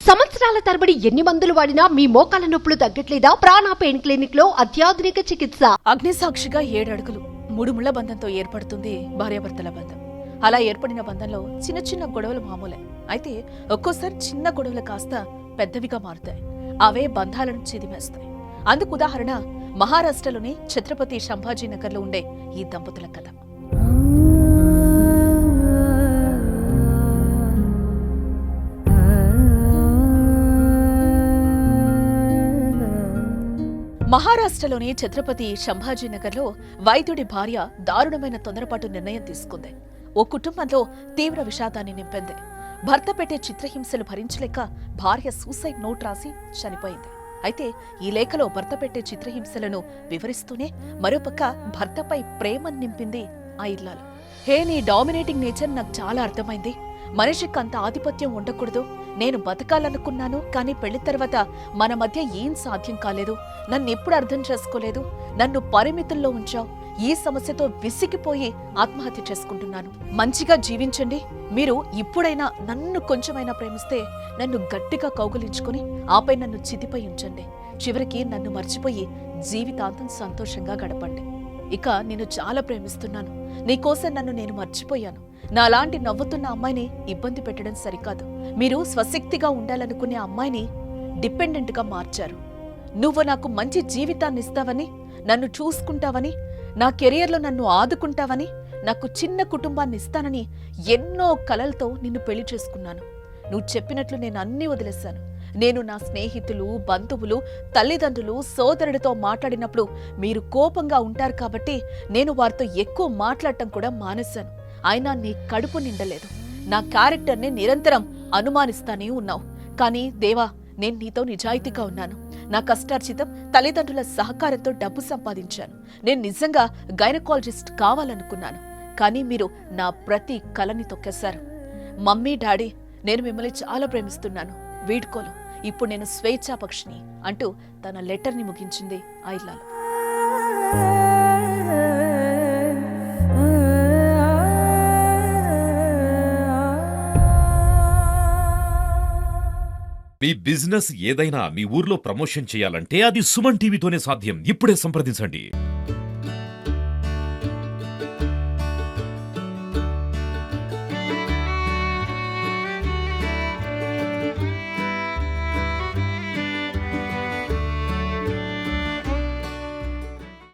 సంవత్సరాల తరబడి ఎన్ని మందులు వాడినా మీ మోకాల నొప్పులు తగ్గట్లేదా? ప్రాణ పెయిన్ క్లినిక్ లో అత్యాధునిక చికిత్స. అగ్నిసాక్షిగా 7 అడుగులు 3 ముళ్ల బంధంతో ఏర్పడుతుంది భార్యాభర్తల బంధం. అలా ఏర్పడిన బంధంలో చిన్న చిన్న గొడవలు మామూలే. అయితే ఒక్కోసారి చిన్న గొడవలు కాస్త పెద్దవిగా మారుతాయి. అవే బంధాలను చిదిమేస్తాయి. అందుకు ఉదాహరణ మహారాష్ట్రలోని ఛత్రపతి సంభాజీనగర్లో ఉండే ఈ దంపతుల కథ. మహారాష్ట్రలోని ఛత్రపతి సంభాజీనగర్లో వైద్యుడి భార్య దారుణమైన తొందరపాటు నిర్ణయం తీసుకుంది. ఓ కుటుంబంలో తీవ్ర విషాదాన్ని నింపింది. భర్త పెట్టే చిత్రహింసలు భరించలేక భార్య సూసైడ్ నోట్ రాసి చనిపోయింది. అయితే ఈ లేఖలో భర్త పెట్టే చిత్రహింసలను వివరిస్తూనే మరోపక్క భర్తపై ప్రేమను నింపింది ఆ ఇల్లాలు. నీ డామినేటింగ్ నేచర్ నాకు చాలా అర్థమైంది. మనిషికి అంత ఆధిపత్యం ఉండకూడదు. నేను బతకాలనుకున్నాను, కానీ పెళ్లి తర్వాత మన మధ్య ఏం సాధ్యం కాలేదు. నన్నెప్పుడు అర్థం చేసుకోలేదు. నన్ను పరిమితుల్లో ఉంచావు. ఈ సమస్యతో విసిగిపోయి ఆత్మహత్య చేసుకుంటున్నాను. మంచిగా జీవించండి. మీరు ఇప్పుడైనా నన్ను కొంచెమైనా ప్రేమిస్తే నన్ను గట్టిగా కౌగులించుకుని ఆపై నన్ను చితిపై ఉంచండి. చివరికి నన్ను మర్చిపోయి జీవితాంతం సంతోషంగా గడపండి. ఇక నేను చాలా ప్రేమిస్తున్నాను. నీకోసం నన్ను నేను మర్చిపోయాను. నాలాంటి నవ్వుతున్న అమ్మాయిని ఇబ్బంది పెట్టడం సరికాదు. మీరు స్వశక్తిగా ఉండాలనుకునే అమ్మాయిని డిపెండెంట్గా మార్చారు. నువ్వు నాకు మంచి జీవితాన్ని ఇస్తావని, నన్ను చూసుకుంటావని, నా కెరియర్లో నన్ను ఆదుకుంటావని, నాకు చిన్న కుటుంబాన్ని ఇస్తానని ఎన్నో కలలతో నిన్ను పెళ్లి చేసుకున్నాను. నువ్వు చెప్పినట్లు నేను అన్నీ వదిలేశాను. నేను నా స్నేహితులు, బంధువులు, తల్లిదండ్రులు, సోదరుడితో మాట్లాడినప్పుడు మీరు కోపంగా ఉంటారు కాబట్టి నేను వారితో ఎక్కువ మాట్లాడటం కూడా మానేశాను. అయినా నీ కడుపు నిండలేదు. నా క్యారెక్టర్ని నిరంతరం అనుమానిస్తానే ఉన్నావు. కానీ దేవా, నేను నీతో నిజాయితీగా ఉన్నాను. నా కష్టార్జితం తల్లిదండ్రుల సహకారంతో డబ్బు సంపాదించాను. నేను నిజంగా గైనకాలజిస్ట్ కావాలనుకున్నాను. కానీ మీరు నా ప్రతి కలని తొక్కేశారు. మమ్మీ, డాడీ, నేను మిమ్మల్ని చాలా ప్రేమిస్తున్నాను. వీడ్కోలు. ఇప్పుడు నేను స్వేచ్ఛాపక్షిని అంటూ తన లెటర్ని ముగించింది ఆ ఇల్లాలు. మీ బిజినెస్ ఏదైనా మీ ఊర్లో ప్రమోషన్ చేయాలంటే అది సుమన్ టీవీతోనే సాధ్యం. ఇప్పుడే సంప్రదించండి.